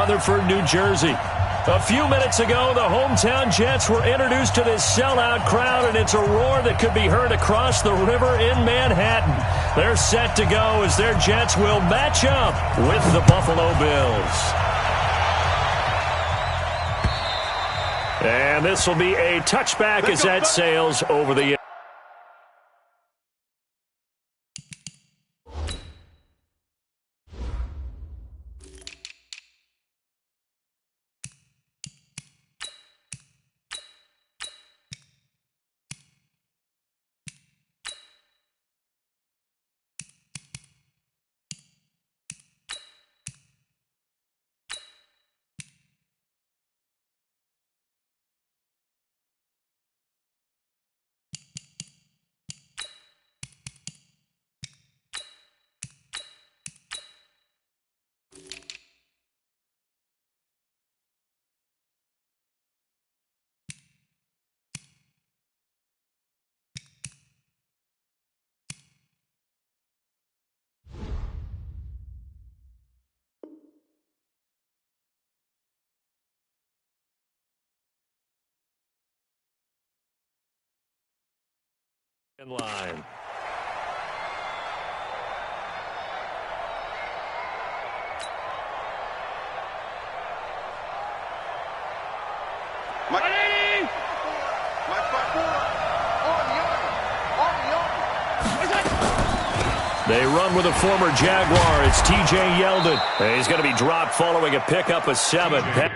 Rutherford, New Jersey. A few minutes ago, the hometown Jets were introduced to this sellout crowd, and it's a roar that could be heard across the river in Manhattan. They're set to go as their Jets will match up with the Buffalo Bills. And this will be a touchback as that sails over the line. They run with a former Jaguar. It's T.J. Yeldon. He's going to be dropped following a pickup of 7.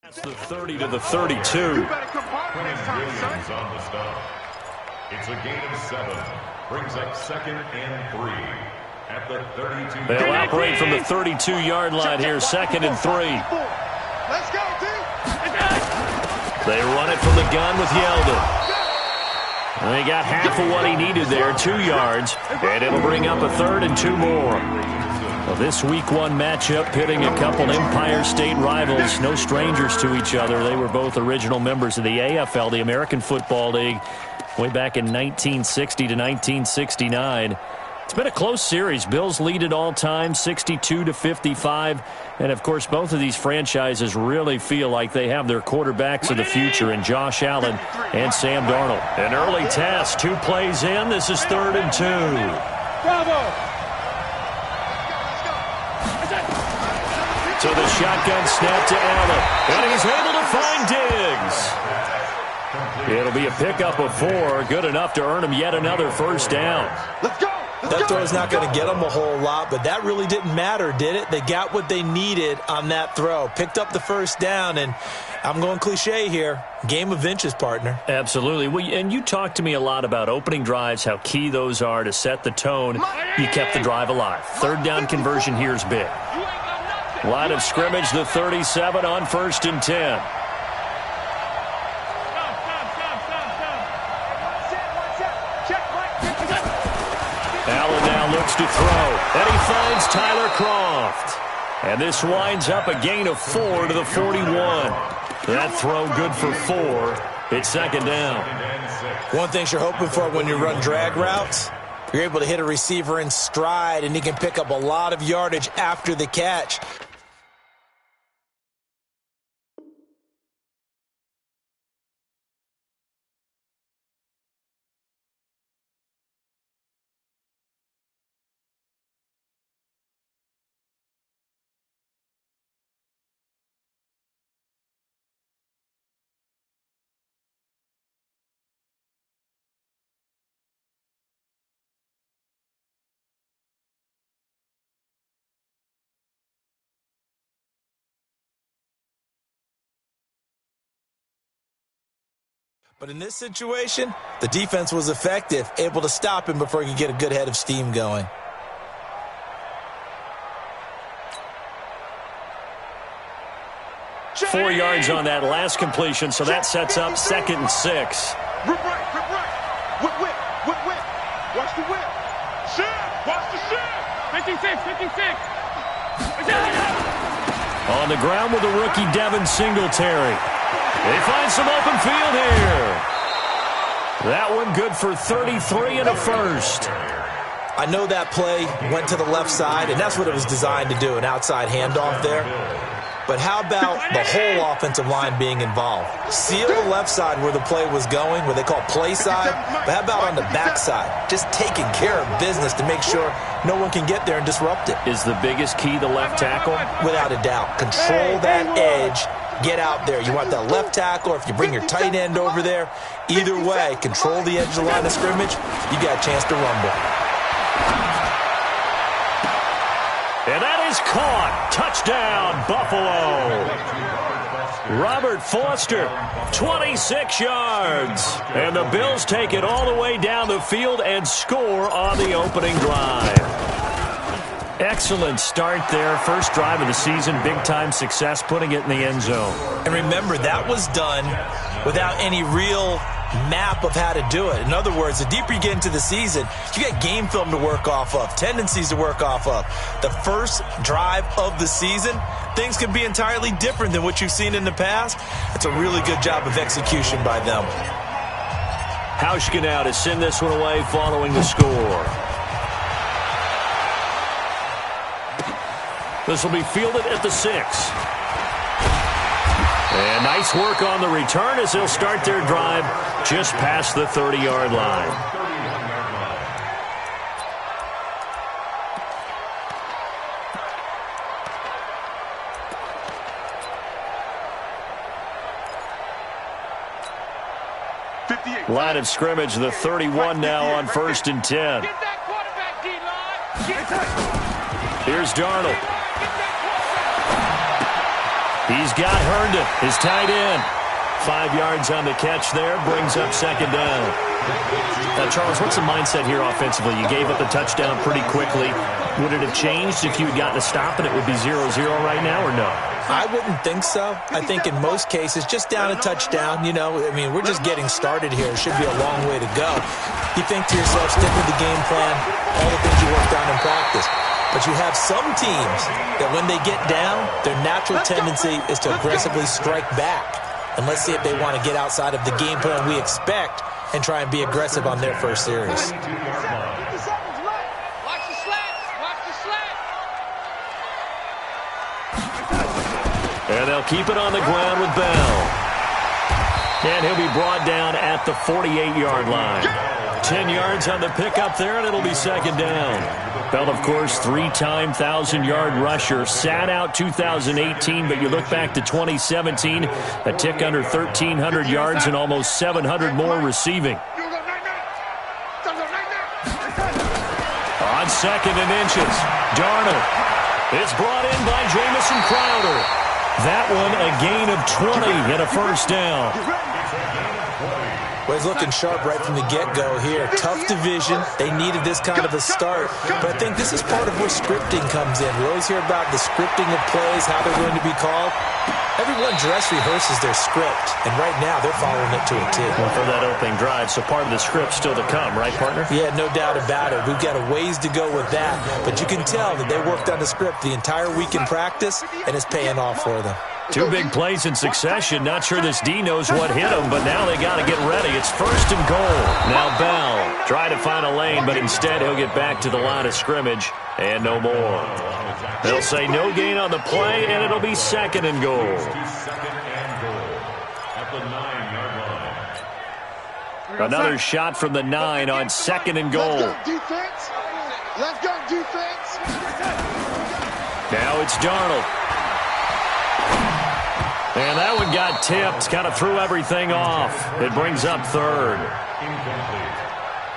That's the 30 to the 32. Williams on the stop. It's a gain of 7. Brings up 2nd and 3 at the 32. They'll operate from the 32-yard line here, 2nd and 3. Let's go, team. They run it from the gun with Yeldon. They got half of what he needed there, 2 yards, and it'll bring up a 3rd and 2 more. Well, this Week 1 matchup pitting a couple Empire State rivals, no strangers to each other. They were both original members of the AFL, the American Football League, way back in 1960 to 1969. It's been a close series. Bills lead it all time, 62-55. And, of course, both of these franchises really feel like they have their quarterbacks of the future in Josh Allen and Sam Darnold. An early test, 2 plays in. This is 3rd and 2. Bravo. So the shotgun snap to Allen, and he's able to find Diggs. It'll be a pickup of 4, good enough to earn him yet another 1st down. Let's go. That throw is not going to get them a whole lot, but that really didn't matter, did it? They got what they needed on that throw. Picked up the 1st down, and I'm going cliche here. Game of inches, partner. Absolutely. And you talked to me a lot about opening drives, how key those are to set the tone. You kept the drive alive. 3rd down conversion here is big. Line of scrimmage, the 37 on 1st and 10. Allen now looks to throw, and he finds Tyler Kroft. And this winds up a gain of 4 to the 41. That throw good for 4. It's 2nd down. One thing you're hoping for when you run drag routes, you're able to hit a receiver in stride, and he can pick up a lot of yardage after the catch. But in this situation, the defense was effective, able to stop him before he could get a good head of steam going. 4 yards on that last completion, so that sets up 2nd and 6. Whip right, whip right. Whip, whip, whip, whip. Watch the whip. Shift, watch the shift. 56. On the ground with the rookie Devin Singletary. They find some open field here. That one good for 33 and a first. I know that play went to the left side, and that's what it was designed to do, an outside handoff there. But how about the whole offensive line being involved? Seal the left side where the play was going, what they call play side, but how about on the back side? Just taking care of business to make sure no one can get there and disrupt it. Is the biggest key the left tackle? Without a doubt. Control that edge. Get out there. You want that left tackle, or if you bring your tight end over there, either way, control the edge of the line of scrimmage, you got a chance to rumble. And that is caught. Touchdown, Buffalo. Robert Foster, 26 yards. And the Bills take it all the way down the field and score on the opening drive. Excellent start there. First drive of the season, big-time success, putting it in the end zone. And remember, that was done without any real map of how to do it. In other words, the deeper you get into the season, you got game film to work off of, tendencies to work off of. The first drive of the season, things can be entirely different than what you've seen in the past. It's a really good job of execution by them. Hauschka now to send this one away following the score. This will be fielded at the 6. And nice work on the return as they'll start their drive just past the 30-yard line. Line of scrimmage, the 31 now on 1st and 10. Here's Darnold. He's got Herndon, his tight end. 5 yards on the catch there, brings up 2nd down. Now, Charles, what's the mindset here offensively? You gave up the touchdown pretty quickly. Would it have changed if you had gotten a stop and it would be 0-0 right now, or no? I wouldn't think so. I think in most cases, just down a touchdown, you know, I mean, we're just getting started here. It should be a long way to go. You think to yourself, stick with the game plan, all the things you worked on in practice. But you have some teams that when they get down, their natural tendency is to aggressively strike back. And let's see if they want to get outside of the game plan we expect and try and be aggressive on their first series. Watch the slats. Watch the slats. And they'll keep it on the ground with Bell. And he'll be brought down at the 48-yard line. 10 yards on the pickup there, and it'll be 2nd down. Bell, of course, 3-time 1,000-yard rusher. Sat out 2018, but you look back to 2017, a tick under 1,300 yards and almost 700 more receiving. On 2nd and inches, Darnold. It's brought in by Jamison Crowder. That one a gain of 20 and a 1st down. Well, he's looking sharp right from the get-go here. Tough division. They needed this kind of a start. But I think this is part of where scripting comes in. We always hear about the scripting of plays, how they're going to be called. Everyone dress rehearses their script, and right now they're following it to a T. Well, for that opening drive, so part of the script still to come, right, partner? Yeah, no doubt about it. We've got a ways to go with that, but you can tell that they worked on the script the entire week in practice, and it's paying off for them. 2 big plays in succession. Not sure this D knows what hit him, but now they got to get ready. It's 1st and goal. Now Bell trying to find a lane, but instead he'll get back to the line of scrimmage and no more. They'll say no gain on the play, and it'll be 2nd and goal. Another shot from the 9 on 2nd and goal. Let's go defense. Let's go defense. Now it's Darnold. And that one got tipped, kind of threw everything off. It brings up 3rd.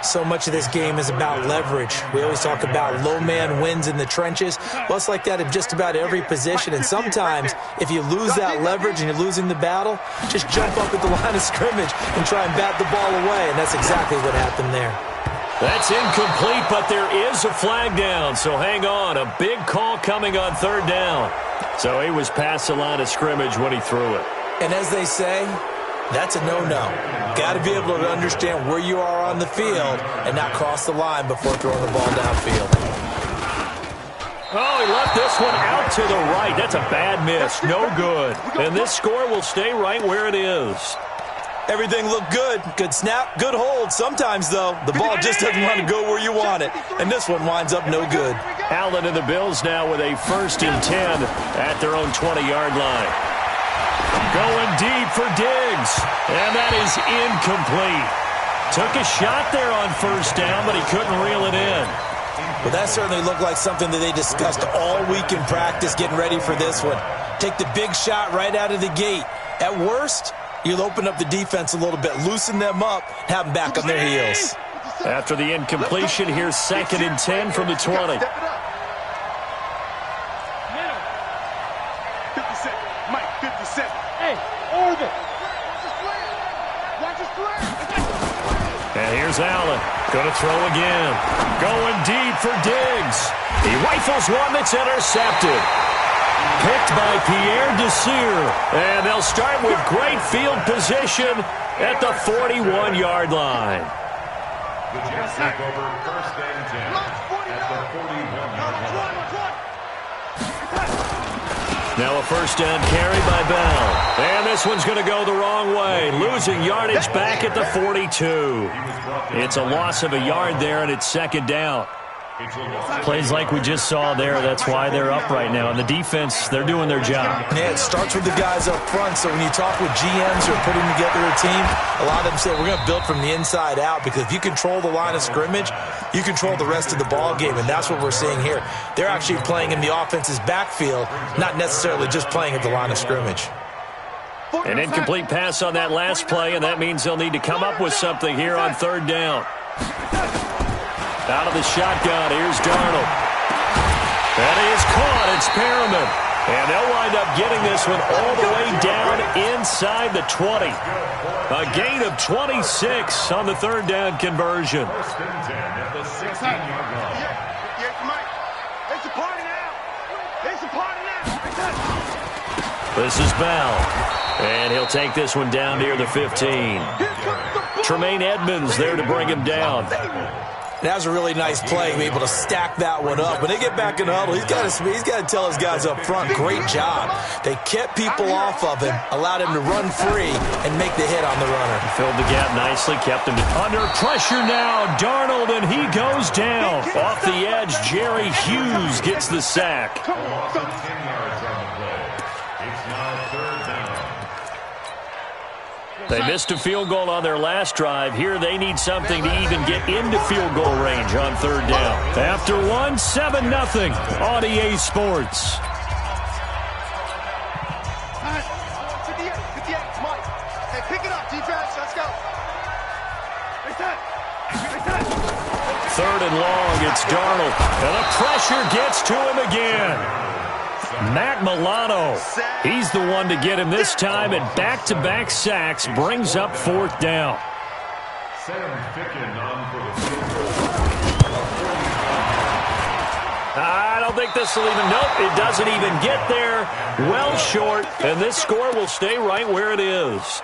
So much of this game is about leverage. We always talk about low man wins in the trenches. Well, it's like that in just about every position. And sometimes, if you lose that leverage and you're losing the battle, just jump up at the line of scrimmage and try and bat the ball away. And that's exactly what happened there. That's incomplete, but there is a flag down. So hang on. A big call coming on 3rd down. So he was past the line of scrimmage when he threw it. And as they say, that's a no-no. Got to be able to understand where you are on the field and not cross the line before throwing the ball downfield. Oh, he left this one out to the right. That's a bad miss. No good. And this score will stay right where it is. Everything looked good. Good snap, good hold. Sometimes, though, the ball just doesn't want to go where you want it. And this one winds up no good. Allen and the Bills now with a 1st and 10 at their own 20-yard line. Going deep for Diggs. And that is incomplete. Took a shot there on 1st down, but he couldn't reel it in. Well, that certainly looked like something that they discussed all week in practice getting ready for this one. Take the big shot right out of the gate. At worst, you'll open up the defense a little bit, loosen them up, have them back on their heels. After the incompletion, here's 2nd and 10 from the 20. And here's Allen. Going to throw again. Going deep for Diggs. He rifles one that's intercepted. Picked by Pierre Desir. And they'll start with great field position at the 41-yard line. The Jets take over 1st and 10 at the 41-yard line. Now a 1st down carry by Bell. And this one's going to go the wrong way. Losing yardage back at the 42. It's a loss of a yard there, and it's 2nd down. Plays like we just saw there, that's why they're up right now. And the defense, they're doing their job. Yeah, it starts with the guys up front. So when you talk with GMs who are putting together a team, a lot of them say we're going to build from the inside out, because if you control the line of scrimmage, you control the rest of the ball game, and that's what we're seeing here. They're actually playing in the offense's backfield, not necessarily just playing at the line of scrimmage. An incomplete pass on that last play, and that means they'll need to come up with something here on 3rd down. Out of the shotgun, here's Darnold. That is caught, it's Perriman. And they'll wind up getting this one all the way down inside the 20. A gain of 26 on the 3rd down conversion. 1st and 10 at the 16-yard line. This is Bell. And he'll take this one down near the 15. Tremaine Edmonds there to bring him down. That was a really nice play, able to stack that one up. When they get back in the huddle, he's got to tell his guys up front, great job. They kept people off of him, allowed him to run free, and make the hit on the runner. Filled the gap nicely, kept him under pressure now. Darnold, and he goes down. Off the edge, Jerry Hughes gets the sack. A loss of 10 yards on the play. It's now 3rd down. They missed a field goal on their last drive. Here they need something to even get into field goal range on 3rd down. After one, 7-0 on EA Sports. 58, Mike. Hey, pick it up, defense. Let's go. 3rd and long, it's Darnold. And the pressure gets to him again. Matt Milano, he's the one to get him this time, and back-to-back sacks brings up 4th down. Sam Ficken on for the field goal. I don't think this will even, nope, it doesn't even get there. Well short, and this score will stay right where it is.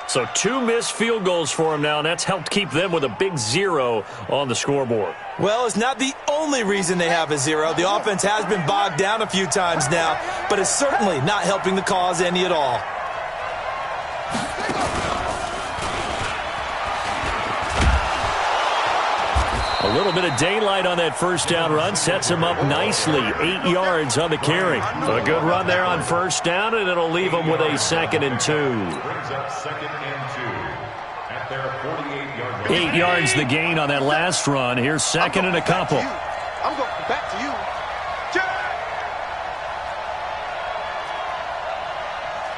So 2 missed field goals for him now, and that's helped keep them with a big 0 on the scoreboard. Well, it's not the only reason they have a 0. The offense has been bogged down a few times now, but it's certainly not helping the cause any at all. A little bit of daylight on that 1st down run sets him up nicely. 8 yards on the carry. A good run there on 1st down, and it'll leave them with a 2nd and 2. Brings up 2nd and 2 at their 48-yard line. 8 yards the gain on that last run. Here's 2nd and a couple. I'm going back to you.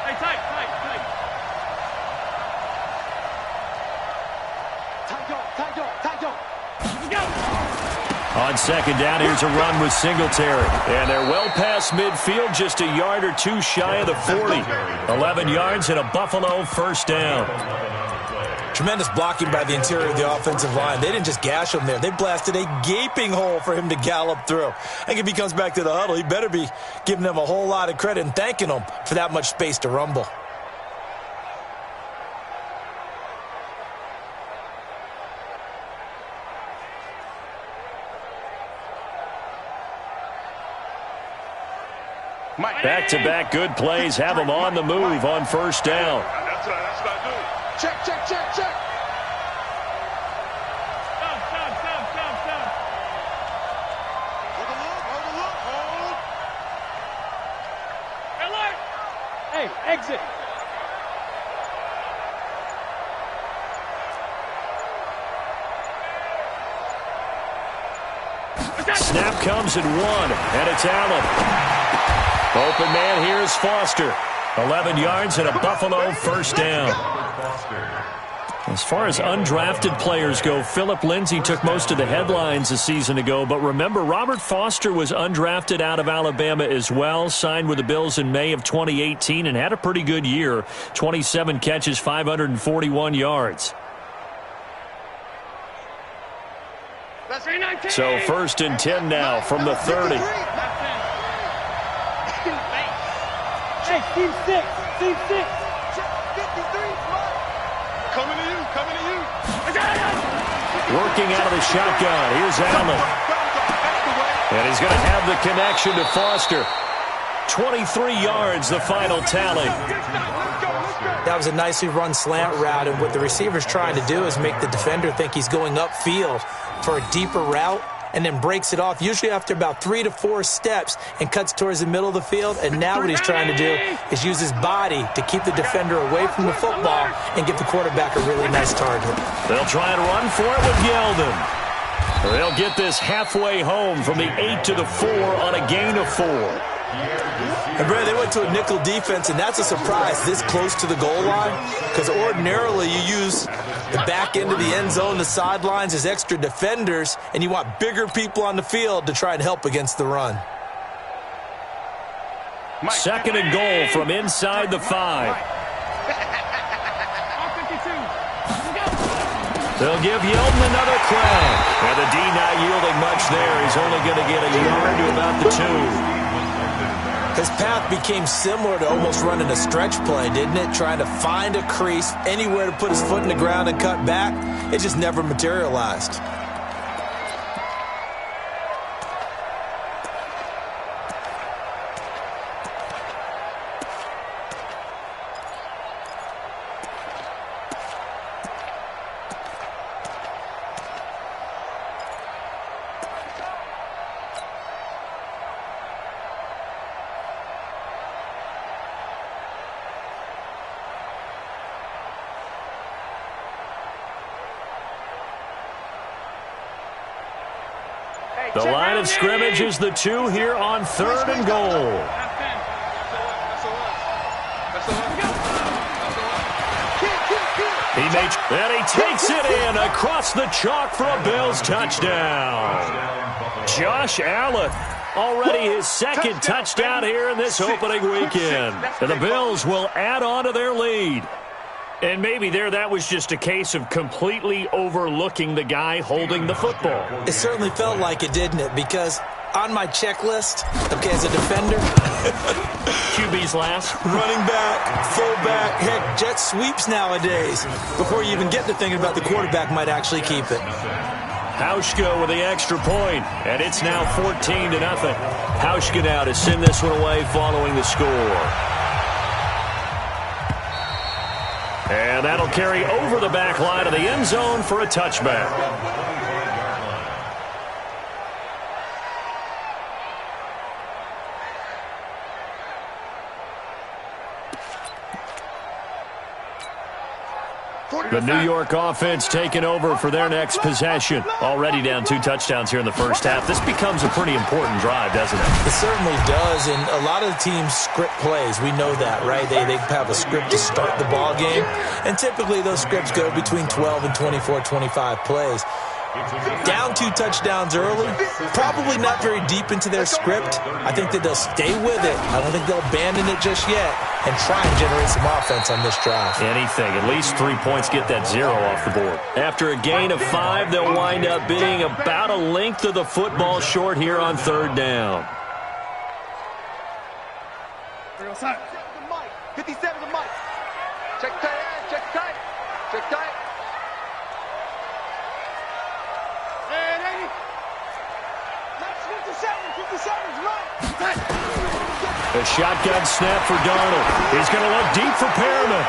Hey, tight. Tight dog. On 2nd down, here's a run with Singletary. And they're well past midfield, just a yard or 2 shy of the 40. 11 yards and a Buffalo 1st down. Tremendous blocking by the interior of the offensive line. They didn't just gash him there. They blasted a gaping hole for him to gallop through. I think if he comes back to the huddle, he better be giving them a whole lot of credit and thanking them for that much space to rumble. Back-to-back good plays have them on the move on first down. That's what I do. Check, check, check, check. Stop. Hold. Alert. Hey, exit. Snap comes at 1, and it's Allen. Open man, here's Foster. 11 yards and a Buffalo first down. As far as undrafted players go, Philip Lindsay took most of the headlines a season ago. But remember, Robert Foster was undrafted out of Alabama as well. Signed with the Bills in May of 2018 and had a pretty good year. 27 catches, 541 yards. So first and 10 now from the 30. Hey, team 6. Team 6. 53. Coming to you. Working out of the shotgun. Here's Allen. And he's going to have the connection to Foster. 23 yards, the final tally. That was a nicely run slant route, and what the receiver's trying to do is make the defender think he's going upfield for a deeper route, and then breaks it off, usually after about 3 to 4 steps, and cuts towards the middle of the field. And now what he's trying to do is use his body to keep the defender away from the football and give the quarterback a really nice target. They'll try and run for it with Yeldon. They'll get this halfway home from the 8 to the 4 on a gain of 4. And Brad, they went to a nickel defense, and that's a surprise this close to the goal line, because ordinarily you use the back end of the end zone, the sidelines as extra defenders, and you want bigger people on the field to try and help against the run. Second and goal from inside the 5. They'll give Yeldon another crack. And the D not yielding much there. He's only going to get a yard to about the 2. His path became similar to almost running a stretch play, didn't it? Trying to find a crease, anywhere to put his foot in the ground and cut back. It just never materialized. The line of scrimmage is the 2 here on 3rd and goal. And he takes it in across the chalk for a Bills touchdown. Josh Allen, already his second touchdown here in this opening weekend. And the Bills will add on to their lead. And maybe that was just a case of completely overlooking the guy holding the football. It certainly felt like it, didn't it? Because on my checklist, okay, as a defender, QB's last. Running back, fullback, heck, jet sweeps nowadays. Before you even get to thinking about the quarterback might actually keep it. Hauschka with the extra point, and it's now 14-0. Hauschka now to send this one away following the score. And that'll carry over the back line of the end zone for a touchback. The New York offense taking over for their next possession. Already down 2 touchdowns here in the first half. This becomes a pretty important drive, doesn't it? It certainly does, and a lot of the teams script plays. We know that, right? They have a script to start the ball game, and typically those scripts go between 12 and 24, 25 plays. Down 2 touchdowns early, probably not very deep into their script. I think that they'll stay with it. I don't think they'll abandon it just yet and try and generate some offense on this drive. Anything. At least 3 points, get that 0 off the board. After a gain of 5, they'll wind up being about a length of the football short here on 3rd down. 57 to Mike. Check tight, check tight, check tight. And 80. That's 57's right. A shotgun snap for Darnold. He's going to look deep for Perriman.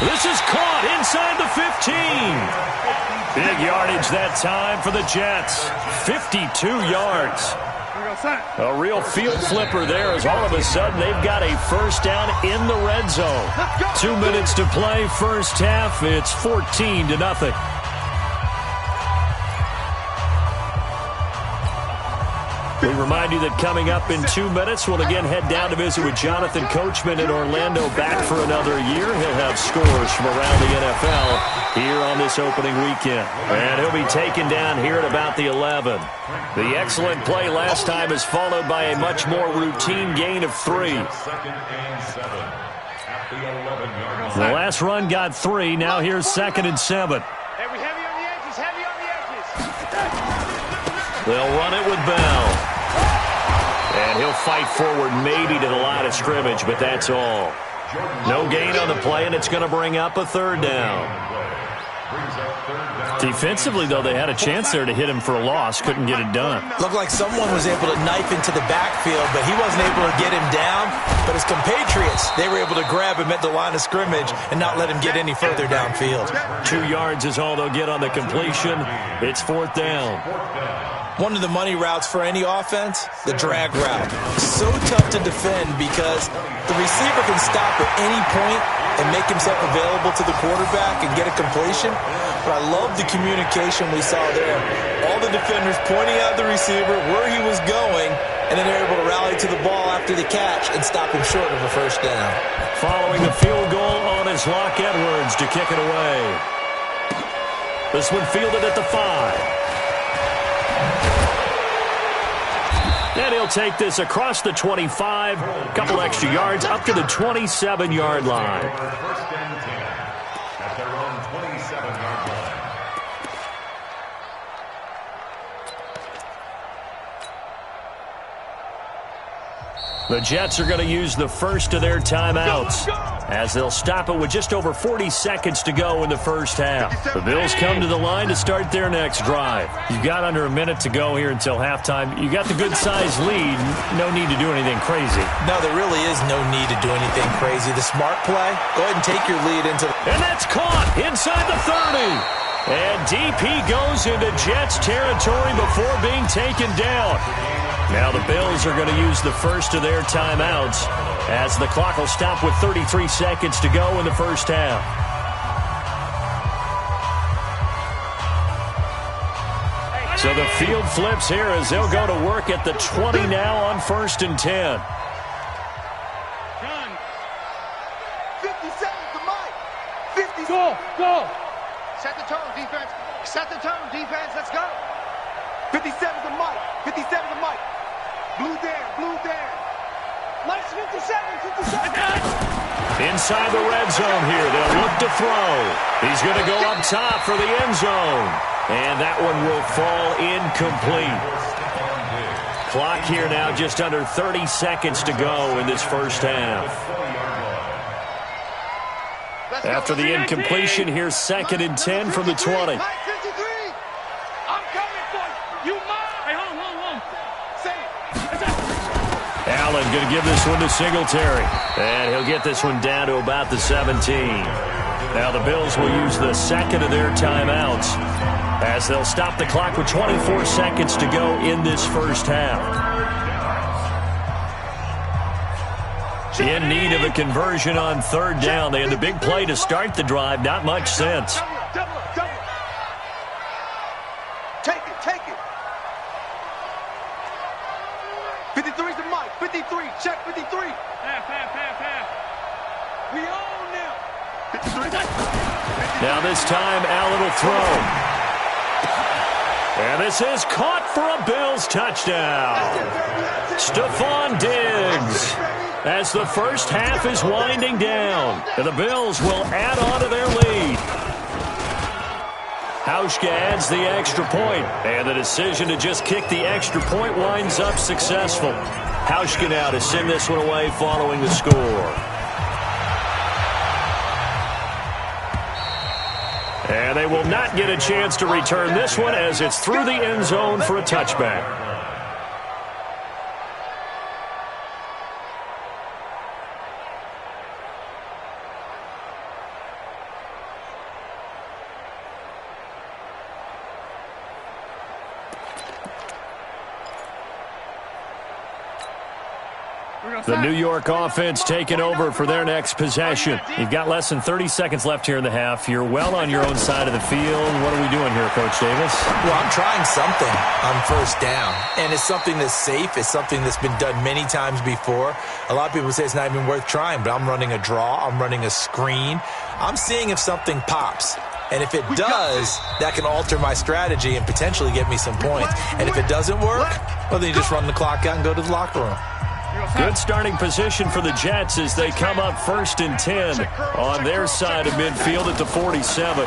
This is caught inside the 15. Big yardage that time for the Jets. 52 yards. A real field flipper there as all of a sudden they've got a first down in the red zone. 2 minutes to play, first half. It's 14-0. We remind you that coming up in 2 minutes, we'll again head down to visit with Jonathan Coachman in Orlando, back for another year. He'll have scores from around the NFL here on this opening weekend. And he'll be taken down here at about the 11. The excellent play last time is followed by a much more routine gain of 3. The last run got 3. Now here's 2nd and 7. Heavy on the edges, heavy on the edges. They'll run it with Bell. And he'll fight forward maybe to the line of scrimmage, but that's all. No gain on the play, and it's going to bring up a 3rd down. Defensively, though, they had a chance there to hit him for a loss. Couldn't get it done. Looked like someone was able to knife into the backfield, but he wasn't able to get him down. But his compatriots, they were able to grab him at the line of scrimmage and not let him get any further downfield. 2 yards is all they'll get on the completion. It's 4th down. One of the money routes for any offense, the drag route. So tough to defend because the receiver can stop at any point and make himself available to the quarterback and get a completion. But I love the communication we saw there. All the defenders pointing out the receiver, where he was going, and then they're able to rally to the ball after the catch and stop him short of a first down. Following the field goal on is Locke Edwards to kick it away. This one fielded at the 5. And he'll take this across the 25, a couple extra yards up to the 27-yard line. First and 10 at their own 27-yard line. The Jets are going to use the first of their timeouts as they'll stop it with just over 40 seconds to go in the first half. The Bills come to the line to start their next drive. You've got under a minute to go here until halftime. You got the good-sized lead. No need to do anything crazy. No, there really is no need to do anything crazy. The smart play, go ahead and take your lead into the... And that's caught inside the 30. And DP goes into Jets territory before being taken down. Now the Bills are going to use the first of their timeouts as the clock will stop with 33 seconds to go in the first half. So the field flips here as they'll go to work at the 20 now on 1st and 10. 57 to Mike. 50. Go. Set the tone, defense. Set the tone, defense. Let's go. 57 to Mike. 57 to Mike. Blue there. Mike's 57. Inside the red zone here. They'll look to throw. He's going to go up top for the end zone. And that one will fall incomplete. Clock here now just under 30 seconds to go in this first half. After the incompletion, here's 2nd and 10 from the 20. Allen going to give this one to Singletary. And he'll get this one down to about the 17. Now the Bills will use the second of their timeouts as they'll stop the clock with 24 seconds to go in this first half. In need of a conversion on 3rd down. They had the big play to start the drive. Not much sense. Take it. 53's the Mike. 53. Check 53. Half. We own now. 53. Now this time, Allen will throw. And this is caught for a Bills touchdown. Stephon Diggs, as the first half is winding down, and the Bills will add on to their lead. Hauschka adds the extra point, and the decision to just kick the extra point winds up successful. Hauschka now to send this one away following the score. And they will not get a chance to return this one as it's through the end zone for a touchback. The New York offense taking over for their next possession. You've got less than 30 seconds left here in the half. You're well on your own side of the field. What are we doing here, Coach Davis? Well, I'm trying something on first down, and it's something that's safe. It's something that's been done many times before. A lot of people say it's not even worth trying, but I'm running a draw. I'm running a screen. I'm seeing if something pops. And if it does, that can alter my strategy and potentially get me some points. And if it doesn't work, well, then you just run the clock out and go to the locker room. Good starting position for the Jets as they come up 1st and 10 on their side of midfield at the 47.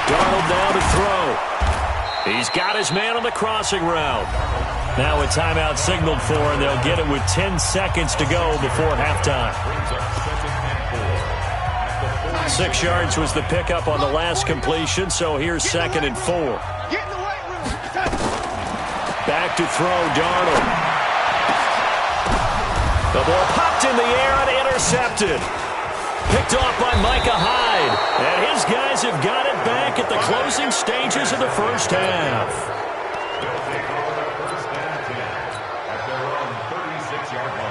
Darnold now to throw. He's got his man on the crossing route. Now a timeout signaled for, and they'll get it with 10 seconds to go before halftime. 6 yards was the pickup on the last completion, so here's 2nd and 4. Back to throw, Darnold. The ball popped in the air and intercepted. Picked off by Micah Hyde. And his guys have got it back at the closing stages of the first half. They'll take over the 1st and 10 at their own 36-yard line.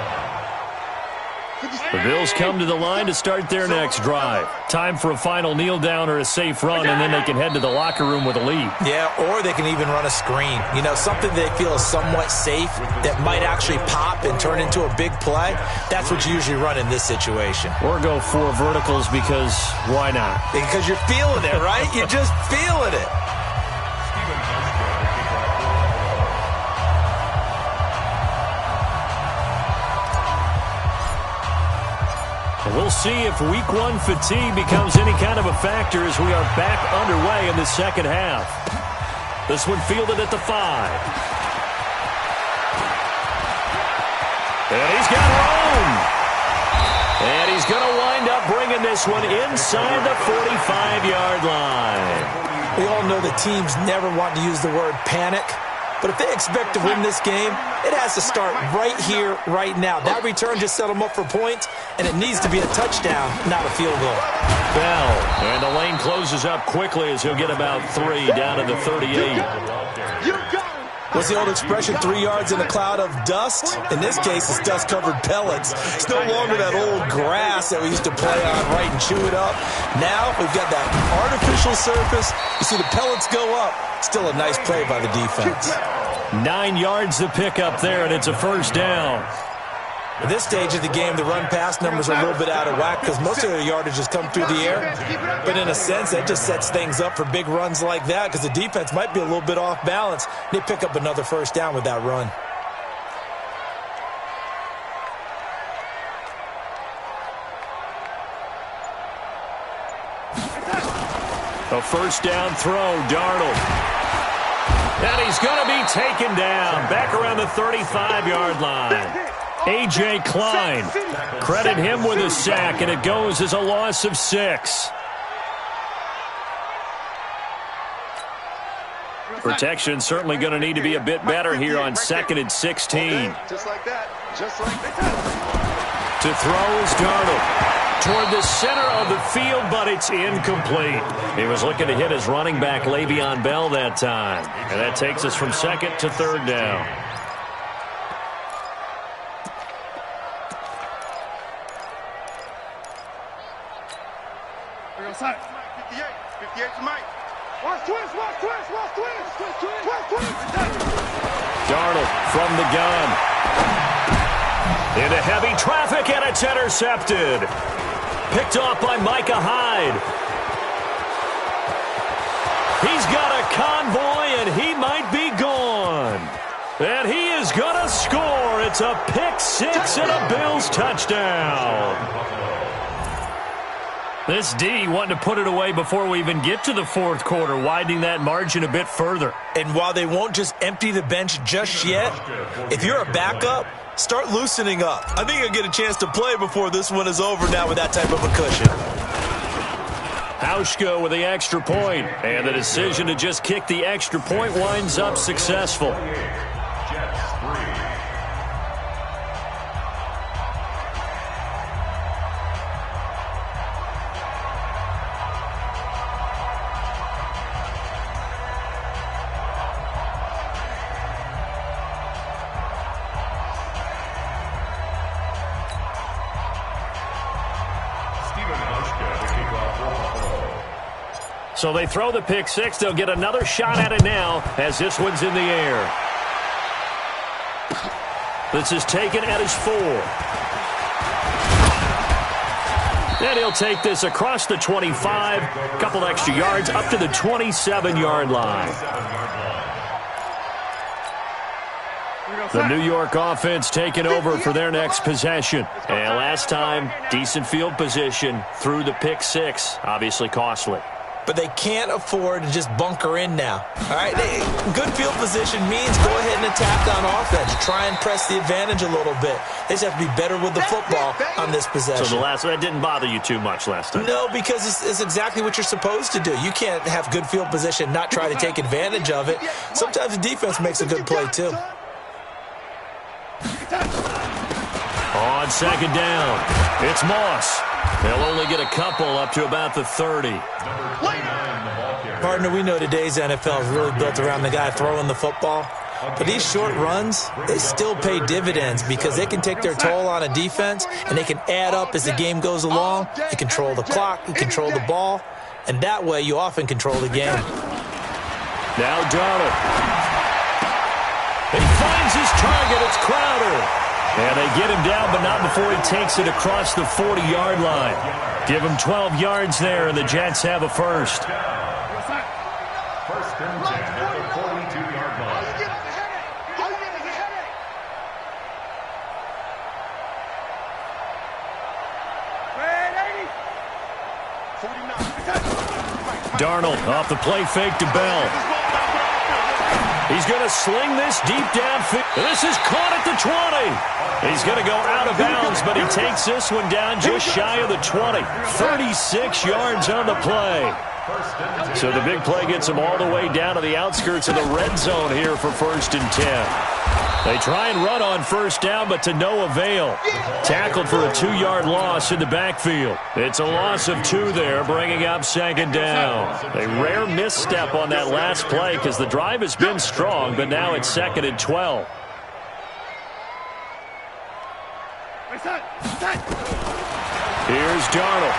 The Bills come to the line to start their next drive. Time for a final kneel down or a safe run, and then they can head to the locker room with a lead. Yeah, or they can even run a screen. You know, something they feel is somewhat safe that might actually pop and turn into a big play. That's what you usually run in this situation. Or go 4 verticals because why not? Because you're feeling it, right? You're just feeling it. We'll see if Week 1 fatigue becomes any kind of a factor as we are back underway in the second half. This one fielded at the 5. And he's got room. And he's going to wind up bringing this one inside the 45-yard line. We all know that teams never want to use the word panic. But if they expect to win this game, it has to start right here, right now. That return just set them up for points, and it needs to be a touchdown, not a field goal. Bell, and the lane closes up quickly as he'll get about 3 down to the 38. What's the old expression, 3 yards in a cloud of dust? In this case, it's dust-covered pellets. It's no longer that old grass that we used to play on, right, and chew it up. Now we've got that artificial surface. You see the pellets go up. Still a nice play by the defense. 9 yards to pick up there, and it's a first down. At this stage of the game, the run-pass numbers are a little bit out of whack because most of their yardage has come through the air. But in a sense, that just sets things up for big runs like that because the defense might be a little bit off balance. They pick up another first down with that run. A first down throw, Darnold. And he's going to be taken down back around the 35-yard line. A.J. Klein, credit him with a sack, and it goes as a loss of 6. Protection certainly going to need to be a bit better here on 2nd and 16. Just like that. Just like that. To throw is Darnold. Toward the center of the field, but it's incomplete. He was looking to hit his running back, Le'Veon Bell, that time. And that takes us from 2nd to 3rd down. We're on side. 58. 58 to Mike. Watch twist. Watch twist. Watch twist. Twist, twist. Twist, twist. Darnold from the gun. Into heavy traffic, and it's intercepted. Picked off by Micah Hyde. He's got a convoy, and he might be gone. And he is going to score. It's a pick six and a Bills touchdown. This D wanting to put it away before we even get to the fourth quarter, widening that margin a bit further. And while they won't just empty the bench just yet, if you're a backup, start loosening up. I think you'll get a chance to play before this one is over now with that type of a cushion. Hauschka with the extra point, and the decision to just kick the extra point winds up successful. So they throw the pick six. They'll get another shot at it now as this one's in the air. This is taken at his 4. And he'll take this across the 25, a couple extra yards up to the 27-yard line. The New York offense taking over for their next possession. And last time, decent field position through the pick six, obviously costly. But they can't afford to just bunker in now. All right, good field position means go ahead and attack on offense. Try and press the advantage a little bit. They just have to be better with the football on this possession. So that didn't bother you too much last time? No, because it's exactly what you're supposed to do. You can't have good field position, not try to take advantage of it. Sometimes the defense makes a good play too. On second down, it's Moss. They'll only get a couple up to about the 30. Partner, we know today's NFL is really built around the guy throwing the football. But these short runs, they still pay dividends because they can take their toll on a defense and they can add up as the game goes along. You control the clock, you control the ball, and that way you often control the game. Now Darnold. He finds his target. It's Crowder. And they get him down, but not before he takes it across the 40-yard line. Give him 12 yards there, and the Jets have a first. First and 10 at the 42-yard line. Darnold off the play fake to Bell. He's going to sling this deep downfield. This is caught at the 20. He's going to go out of bounds, but he takes this one down just shy of the 20. 36 yards on the play. So the big play gets him all the way down to the outskirts of the red zone here for first and 10. They try and run on first down, but to no avail. Tackled for a 2-yard loss in the backfield. It's a loss of 2 there, bringing up second down. A rare misstep on that last play because the drive has been strong, but now it's second and 12. Here's Darnold.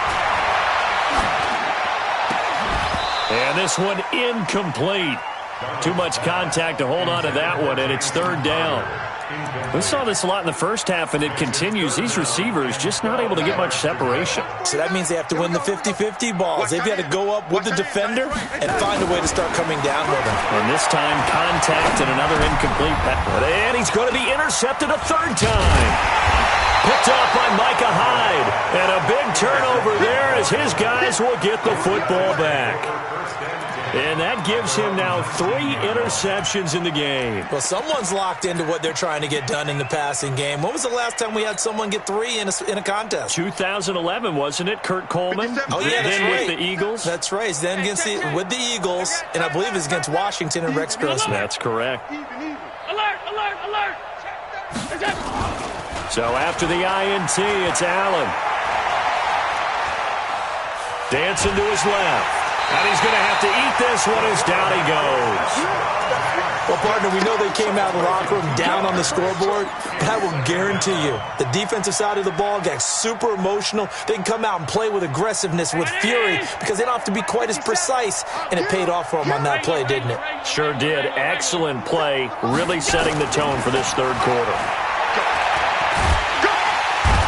And this one incomplete. Too much contact to hold on to that one, and it's third down. We saw this a lot in the first half, and it continues. These receivers just not able to get much separation. So that means they have to win the 50-50 balls. They've got to go up with the defender and find a way to start coming down with him. And this time, contact and another incomplete pass. And he's going to be intercepted a third time. Picked off by Micah Hyde. And a big turnover there as his guys will get the football back. And that gives him now 3 interceptions in the game. Well, someone's locked into what they're trying to get done in the passing game. When was the last time we had someone get 3 in a contest? 2011, wasn't it? Kurt Coleman? Oh, yeah, that's then right. with the Eagles? That's right. Then with the Eagles, and I believe it's against Washington and Rex Grossman. That's correct. Alert, alert, alert. So after the INT, it's Allen. Dancing to his left. And he's going to have to eat this one as down he goes. Well, partner, we know they came out of the locker room down on the scoreboard, but I will guarantee you the defensive side of the ball got super emotional. They can come out and play with aggressiveness, with fury, because they don't have to be quite as precise, and it paid off for them on that play, didn't it? Sure did. Excellent play, really setting the tone for this third quarter.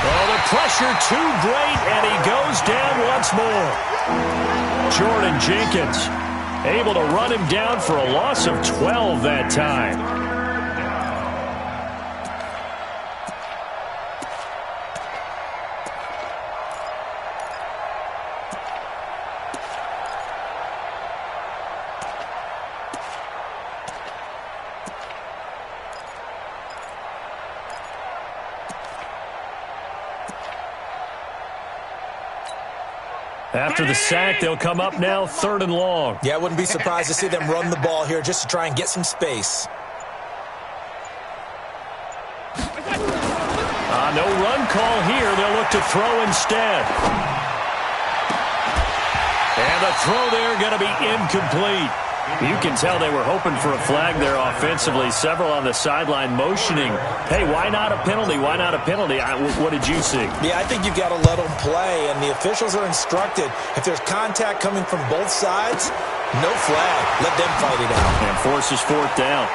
Oh, the pressure too great, and he goes down once more. Jordan Jenkins. Able to run him down for a loss of 12 that time. After the sack, they'll come up now 3rd and long. Yeah, I wouldn't be surprised to see them run the ball here just to try and get some space. No run call here. They'll look to throw instead. And the throw there going to be incomplete. You can tell they were hoping for a flag there offensively. Several on the sideline motioning, hey, why not a penalty? Why not a penalty? What did you see? Yeah, I think you've got to let them play, and the officials are instructed. If there's contact coming from both sides, no flag. Let them fight it out. And forces 4th down.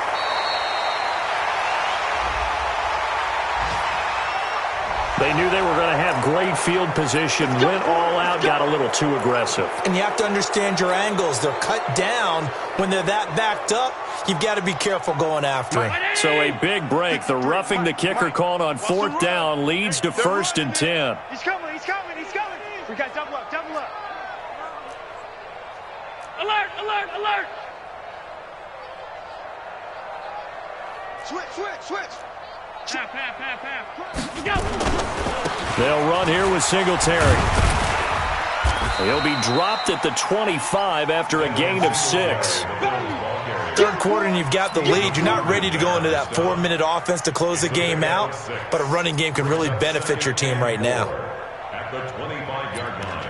They knew they were going to have great field position, went all out, got a little too aggressive. And you have to understand your angles. They're cut down. When they're that backed up, you've got to be careful going after him. So a big break. The roughing the kicker called on 4th down leads to 1st and 10. He's coming, he's coming, he's coming. We got double up, double up. Alert, alert, alert. Switch. Half. Go. They'll run here with Singletary. He'll be dropped at the 25 after a gain of 6. 3rd quarter and you've got the lead. You're not ready to go into that 4-minute offense to close the game out, but a running game can really benefit your team right now. At the 25-yard line.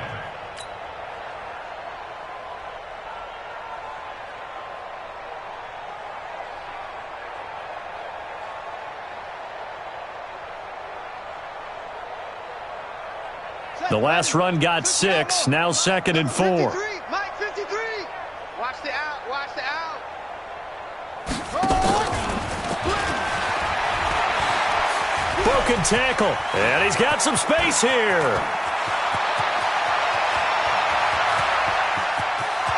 The last run got 6, now 2nd and 4. Mike, 53. Watch the out. Broken tackle, and he's got some space here.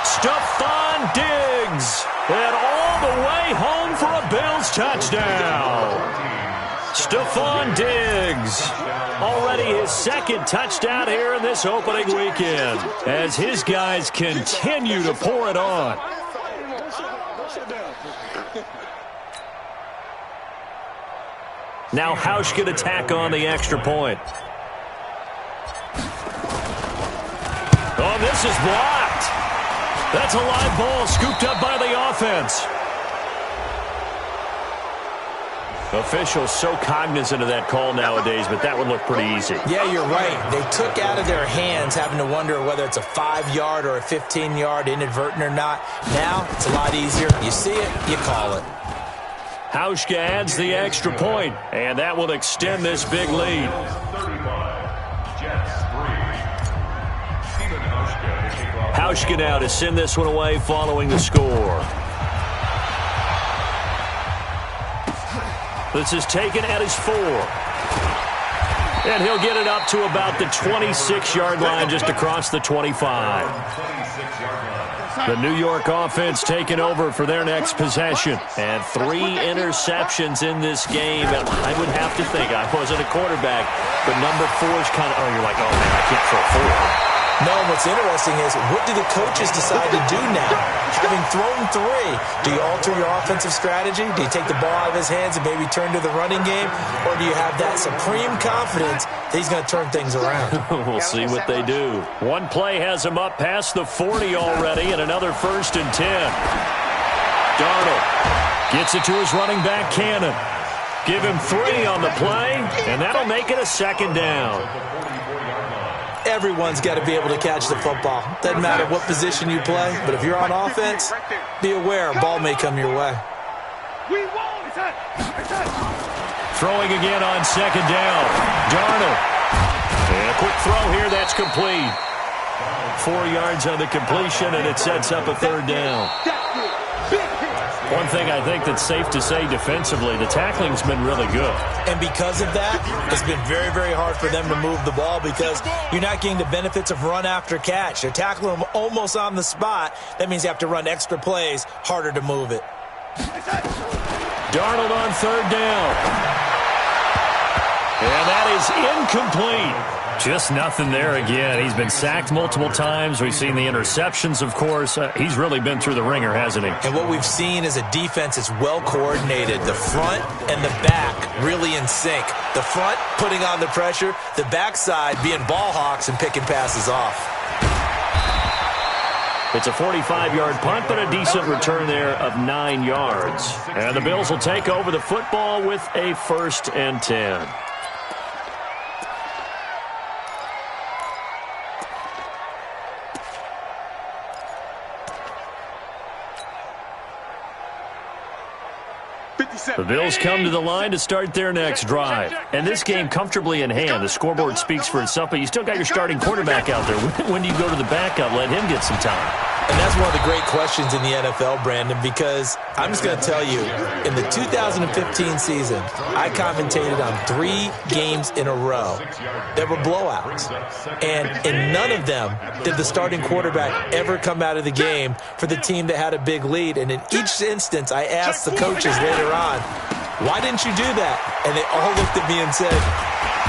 Stephon Diggs, and all the way home for a Bills touchdown. Stephon Diggs, already his 2nd touchdown here in this opening weekend, as his guys continue to pour it on. Now Hausch can attack on the extra point. Oh, this is blocked. That's a live ball scooped up by the offense. Officials so cognizant of that call nowadays, but that would look pretty easy. Yeah, you're right. They took out of their hands having to wonder whether it's a 5-yard or a 15-yard inadvertent or not. Now it's a lot easier. You see it, you call it. Hauschka adds the extra point, and that will extend this big lead. 35, Jets 3. Stephen Hauschka. Hauschka now to send this one away following the score. This is taken at his 4. And he'll get it up to about the 26-yard line, just across the 25. The New York offense taking over for their next possession. And 3 interceptions in this game. And I would have to think, I wasn't a quarterback, but number 4 is kind of, you're like, oh, man, I can't throw 4. No, what's interesting is, what do the coaches decide to do now? Having thrown 3, do you alter your offensive strategy? Do you take the ball out of his hands and maybe turn to the running game? Or do you have that supreme confidence that he's going to turn things around? We'll see what they do. One play has him up past the 40 already, and another 1st and 10. Darnold gets it to his running back, Cannon. Give him 3 on the play, and that'll make it a 2nd down. Everyone's got to be able to catch the football. Doesn't matter what position you play, but if you're on offense, be aware a ball may come your way. Throwing again on 2nd down. Darnold. And a quick throw here, that's complete. 4 yards on the completion, and it sets up a 3rd down. One thing I think that's safe to say defensively, the tackling's been really good. And because of that, it's been very, very hard for them to move the ball because you're not getting the benefits of run after catch. They're tackling them almost on the spot. That means you have to run extra plays, harder to move it. Darnold on third down. And that is incomplete. Just nothing there again. He's been sacked multiple times. We've seen the interceptions, of course. He's really been through the ringer, hasn't he? And what we've seen is a defense that's well coordinated. The front and the back really in sync. The front putting on the pressure, the backside being ball hawks and picking passes off. It's a 45-yard punt, but a decent return there of 9 yards. And the Bills will take over the football with a 1st and 10. The Bills come to the line to start their next drive. And this game comfortably in hand. The scoreboard speaks for itself, but you still got your starting quarterback out there. When do you go to the backup? Let him get some time. And that's one of the great questions in the NFL, Brandon, because I'm just going to tell you, in the 2015 season, I commentated on 3 games in a row that were blowouts. And in none of them did the starting quarterback ever come out of the game for the team that had a big lead. And in each instance, I asked the coaches later on, why didn't you do that? And they all looked at me and said,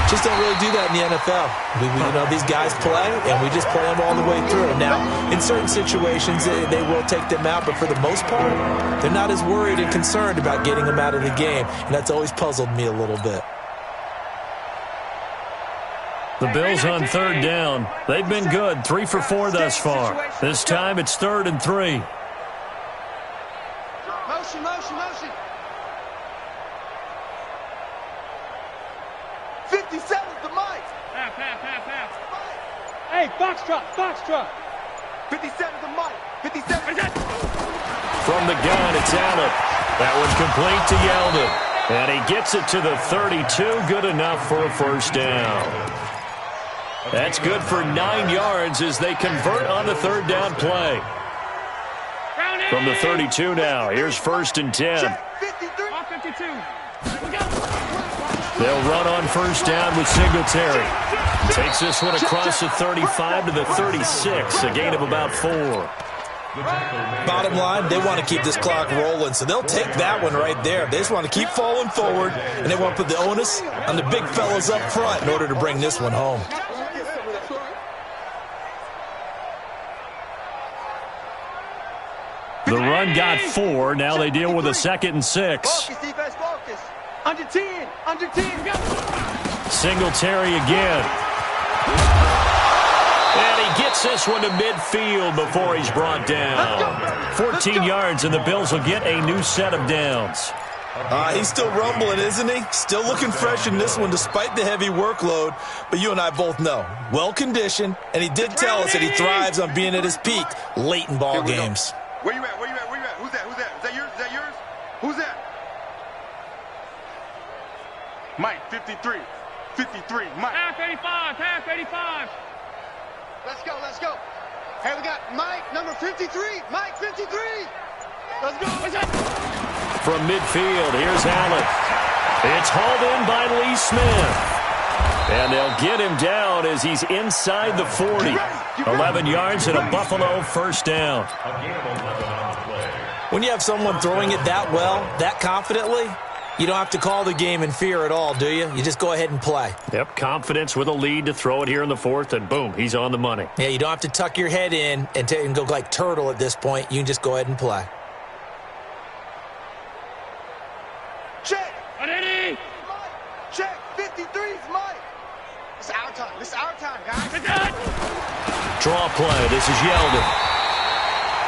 just don't really do that in the NFL. You know, these guys play, and we just play them all the way through. Now, in certain situations, they will take them out, but for the most part, they're not as worried and concerned about getting them out of the game, and that's always puzzled me a little bit. The Bills on third down. They've been good, 3 for 4 thus far. This time it's 3rd and 3. Motion, motion, motion. 57's the mic. Pass. Hey, foxtrot. 57's the mic. 57. From the gun, it's Allen. That one complete to Yeldon. And he gets it to the 32. Good enough for a 1st down. That's good for 9 yards as they convert on the 3rd down play. From the 32 now, here's 1st and 10. 52. They'll run on 1st down with Singletary. Takes this one across the 35 to the 36, a gain of about 4. Bottom line, they want to keep this clock rolling, so they'll take that one right there. They just want to keep falling forward, and they want to put the onus on the big fellas up front in order to bring this one home. The run got 4. Now they deal with a 2nd and 6. Focus, defense, focus. Under 10, go. Singletary again. And he gets this one to midfield before he's brought down. 14 yards, and the Bills will get a new set of downs. He's still rumbling, isn't he? Still looking fresh in this one despite the heavy workload. But you and I both know, well-conditioned, and he did tell us that he thrives on being at his peak late in ball games. Where you at? Who's that? Is that yours? Who's that? Mike, 53, Mike. Half 85. Let's go. Hey, we got Mike, number 53. Mike, 53. Let's go. From midfield, here's Allen. It's hauled in by Lee Smith. And they'll get him down as he's inside the 40. 11 yards and a Buffalo 1st down. When you have someone throwing it that well, that confidently, you don't have to call the game in fear at all, do you? You just go ahead and play. Yep, confidence with a lead to throw it here in the 4th, and boom, he's on the money. Yeah, you don't have to tuck your head in and go like turtle at this point. You can just go ahead and play. Check. Ready? Check. 53's Mike. It's our time, guys. Draw play. This is Yeldon.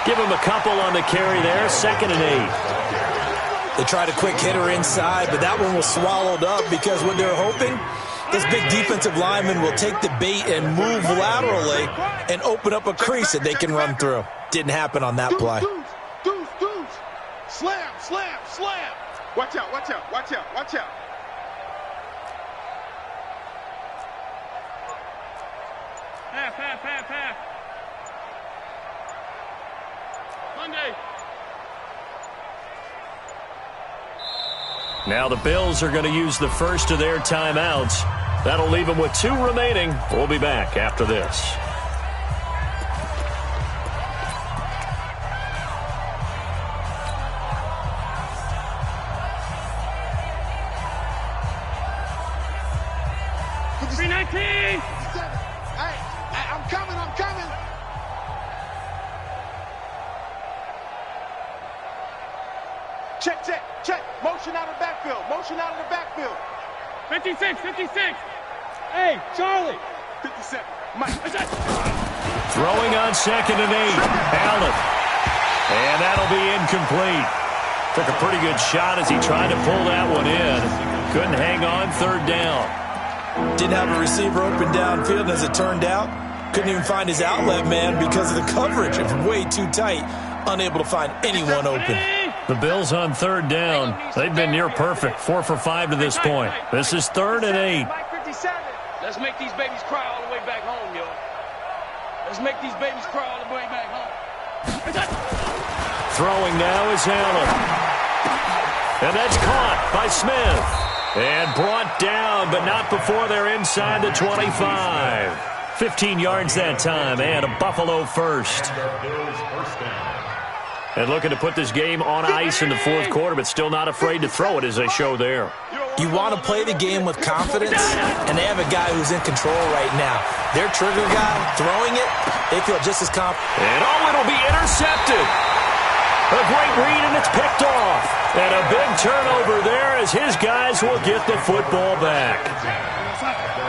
Give him a couple on the carry there. 2nd and 8. They tried a quick hitter inside, but that one was swallowed up because what they're hoping, this big defensive lineman will take the bait and move laterally and open up a crease that they can run through. Didn't happen on that play. Dudes. Slam. Watch out. Half. Monday. Now the Bills are going to use the first of their timeouts. That'll leave them with 2 remaining. We'll be back after this. $3.19. Hey, I'm coming. Check. Motion out of the backfield. 56. Hey, Charlie. 57. Mike. Throwing on 2nd and 8. Allen. And that'll be incomplete. Took a pretty good shot as he tried to pull that one in. Couldn't hang on 3rd down. Didn't have a receiver open downfield, as it turned out. Couldn't even find his outlet man because of the coverage. It was way too tight. Unable to find anyone open. The Bills on 3rd down. They've been near perfect. 4 for 5 to this point. This is 3rd and 8. Mike 57. Let's make these babies cry all the way back home, yo. Let's make these babies cry all the way back home. Throwing now is Allen. And that's caught by Smith. And brought down, but not before they're inside the 25. 15 yards that time, and a Buffalo first. And looking to put this game on ice in the 4th quarter, but still not afraid to throw it as they show there. You want to play the game with confidence, and they have a guy who's in control right now. Their trigger guy throwing it, they feel just as confident. And it'll be intercepted. A great read, and it's picked off. And a big turnover there as his guys will get the football back.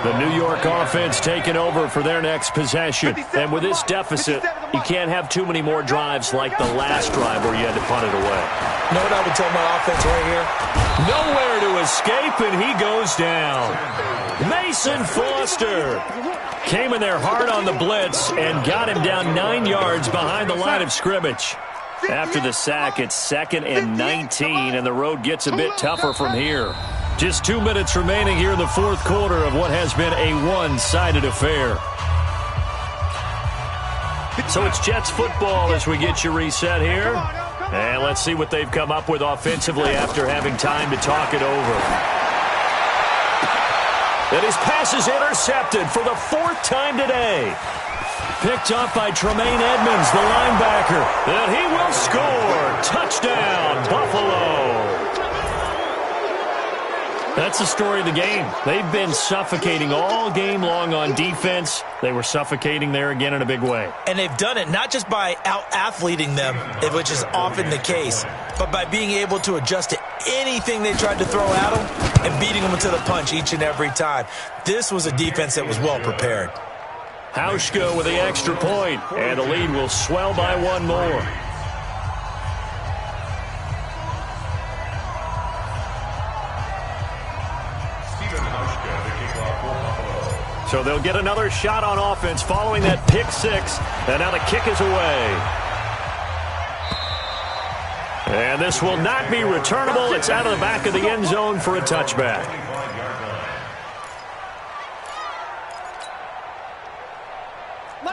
The New York offense taking over for their next possession. And with this deficit, you can't have too many more drives like the last drive where you had to punt it away. You know what I would tell my offense right here? Nowhere to escape, and he goes down. Mason Foster came in there hard on the blitz and got him down 9 yards behind the line of scrimmage. After the sack, it's 2nd and 19, and the road gets a bit tougher from here. Just 2 minutes remaining here in the 4th quarter of what has been a one-sided affair. So it's Jets football as we get you reset here. And let's see what they've come up with offensively after having time to talk it over. And his pass is intercepted for the 4th time today. Picked up by Tremaine Edmonds, the linebacker. And he will score. Touchdown, Buffalo. That's the story of the game. They've been suffocating all game long on defense. They were suffocating there again in a big way. And they've done it not just by out-athleting them, which is often the case, but by being able to adjust to anything they tried to throw at them and beating them to the punch each and every time. This was a defense that was well prepared. Hauschka with the extra point, and the lead will swell by 1 more. So they'll get another shot on offense following that pick 6, and now the kick is away. And this will not be returnable. It's out of the back of the end zone for a touchback.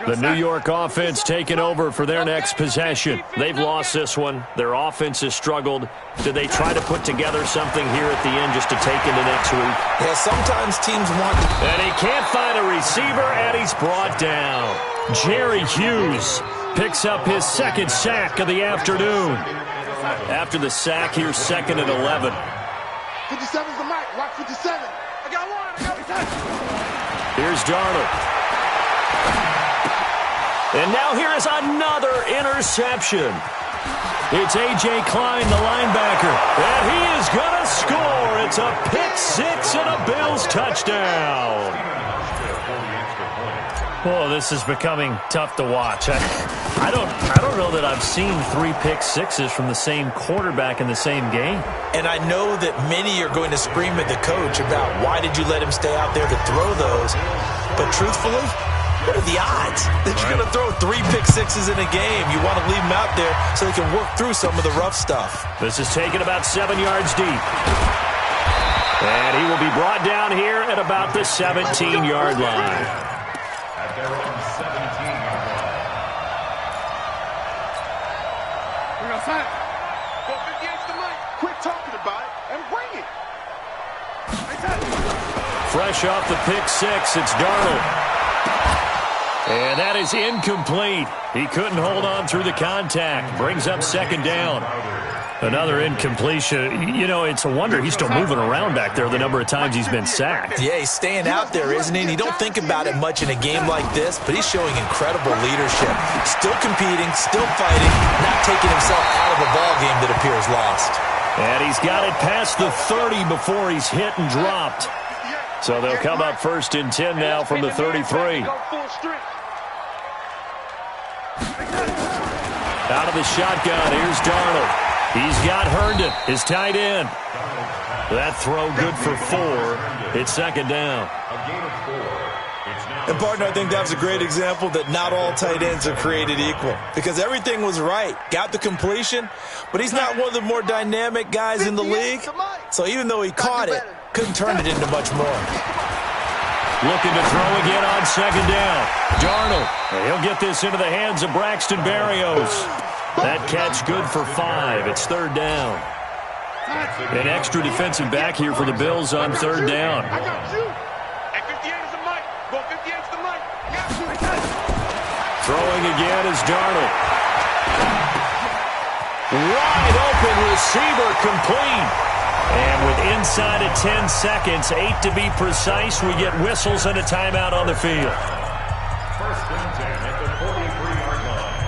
The New York offense taking over for their next possession. They've lost this one. Their offense has struggled. Do they try to put together something here at the end just to take into next week? Yeah, sometimes teams want to. And he can't find a receiver, and he's brought down. Jerry Hughes picks up his 2nd sack of the afternoon. After the sack, here's 2nd and 11. 57's the mic. Rock 57. I got one. Here's Darnold. And now here is another interception. It's A.J. Klein, the linebacker. And he is going to score. It's a pick 6 and a Bills touchdown. Oh, this is becoming tough to watch. I don't know that I've seen 3 pick 6s from the same quarterback in the same game. And I know that many are going to scream at the coach about why did you let him stay out there to throw those. But truthfully, what are the odds that you're going to throw 3 pick 6s in a game? You want to leave them out there so they can work through some of the rough stuff. This is taken about 7 yards deep. And he will be brought down here at about the 17-yard line. At their own 17-yard line. We're going to sign. Well, 58's the mic. Quit talking about it and bring it. Fresh off the pick six, it's Darnold. And that is incomplete. He couldn't hold on through the contact. Brings up second down. Another incompletion. You know, it's a wonder he's still moving around back there the number of times he's been sacked. Yeah, he's staying out there, isn't he? And you don't think about it much in a game like this, but he's showing incredible leadership. Still competing, still fighting, not taking himself out of a ball game that appears lost. And he's got it past the 30 before he's hit and dropped. So they'll come up first and 10 now from the 33. Out of the shotgun, here's Darnold. He's got Herndon, his tight end. That throw good for 4. It's second down. And, partner, I think that was a great example that not all tight ends are created equal, because everything was right. Got the completion, but he's not one of the more dynamic guys in the league. So even though he caught it, couldn't turn it into much more. Looking to throw again on second down. Darnold, he'll get this into the hands of Braxton Berrios. That catch good for 5. It's third down. An extra defensive back here for the Bills on third down. Throwing again is Darnold. Wide open receiver, complete. And with inside of 10 seconds, 8 to be precise, we get whistles and a timeout on the field. First and 10 at the 43-yard line.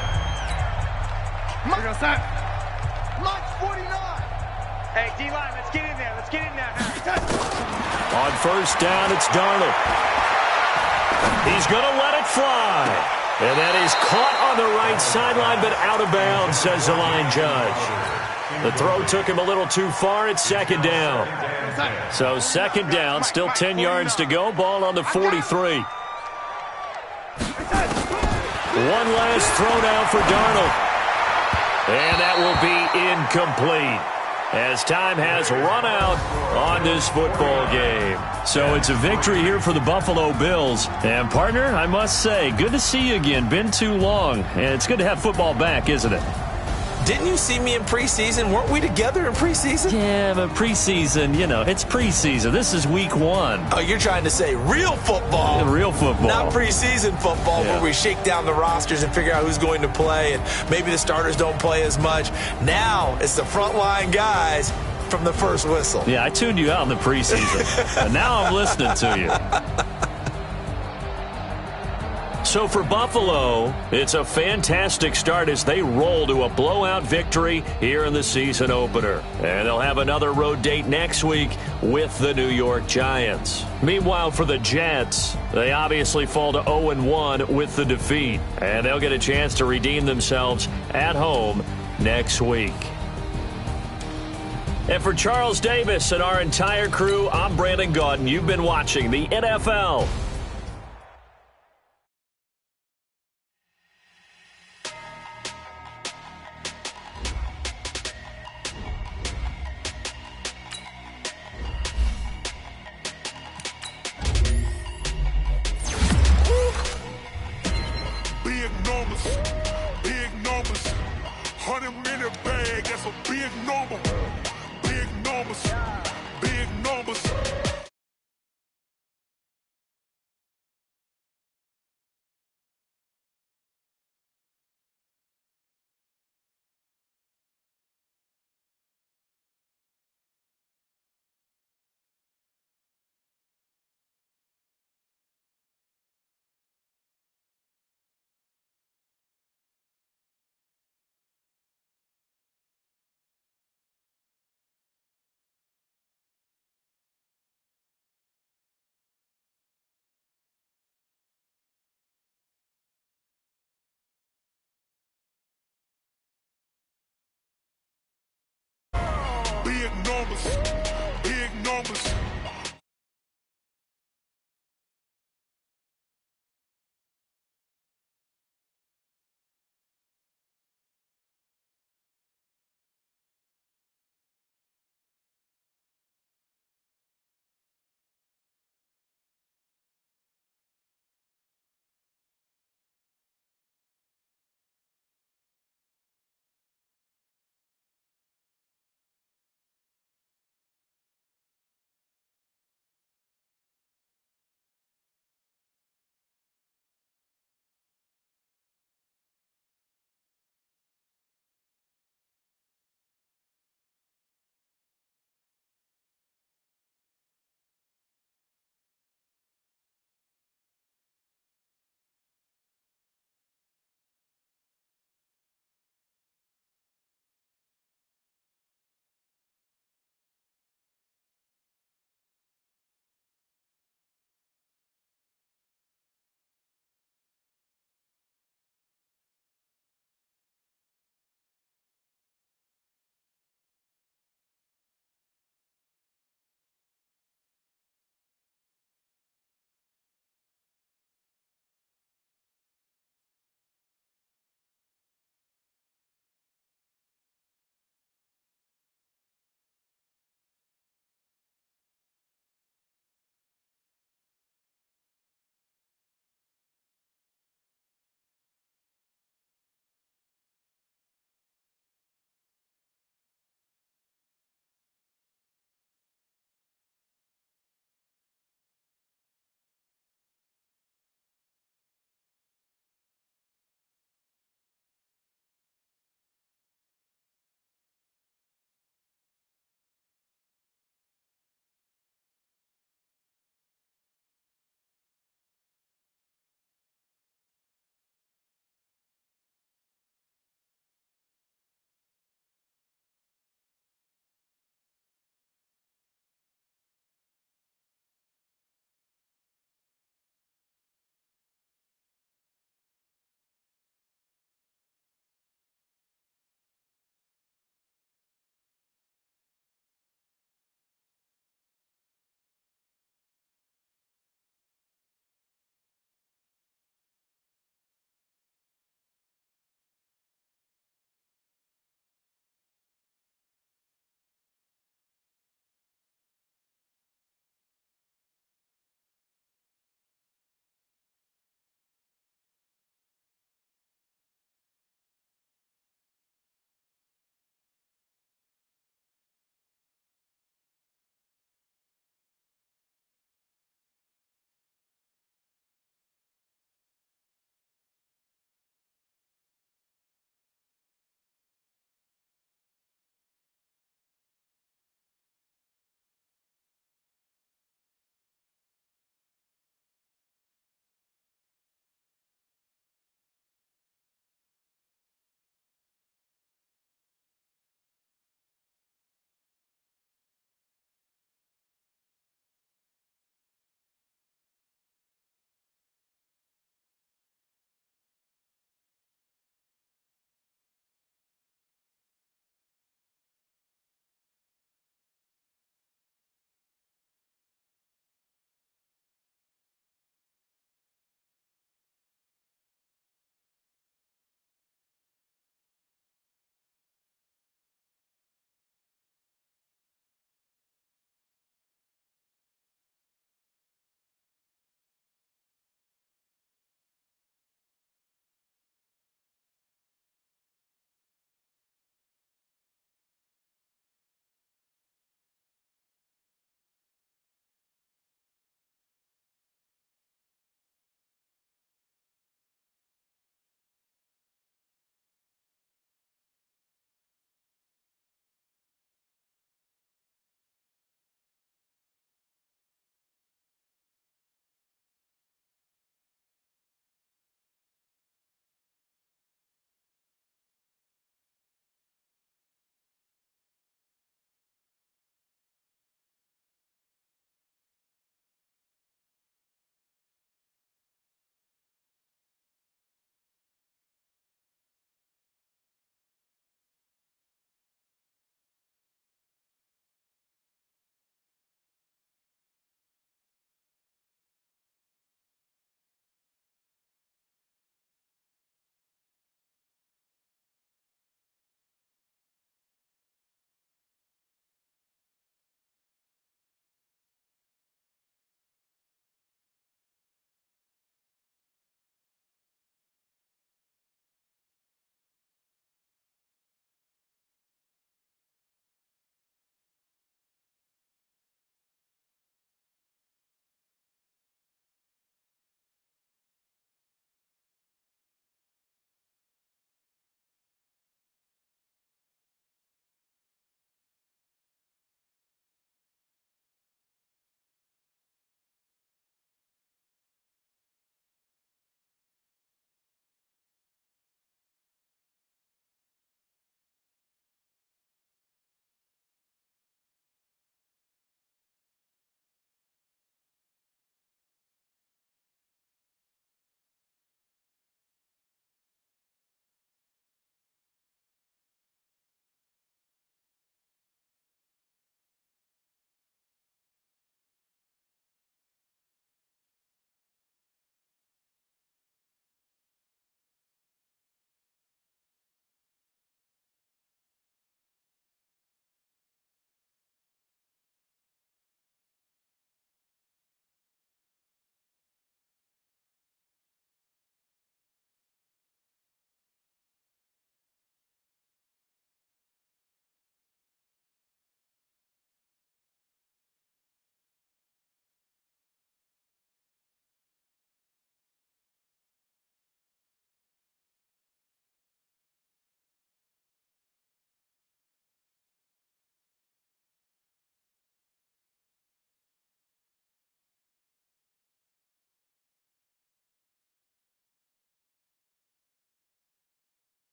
Mike's 49. Hey, D-line, let's get in there. Let's get in there. On first down, it's Darnold. He's going to let it fly. And that is caught on the right sideline, but out of bounds, says the line judge. The throw took him a little too far. It's second down. So second down, still 10 yards to go. Ball on the 43. One last throw now for Darnold. And that will be incomplete, as time has run out on this football game. So it's a victory here for the Buffalo Bills. And, partner, I must say, good to see you again. Been too long. And it's good to have football back, isn't it? Didn't you see me in preseason? Weren't we together in preseason? Yeah, but preseason, you know, it's preseason. This is week 1. Oh, you're trying to say real football. Real football. Not preseason football, Yeah. where we shake down the rosters and figure out who's going to play, and maybe the starters don't play as much. Now it's the frontline guys from the first whistle. Yeah, I tuned you out in the preseason. And now I'm listening to you. So for Buffalo, it's a fantastic start as they roll to a blowout victory here in the season opener. And they'll have another road date next week with the New York Giants. Meanwhile, for the Jets, they obviously fall to 0-1 with the defeat. And they'll get a chance to redeem themselves at home next week. And for Charles Davis and our entire crew, I'm Brandon Gaudin. You've been watching the NFL. Big numbers, 100 minute bag, that's a big number. Big numbers, big numbers. Big numbers, 100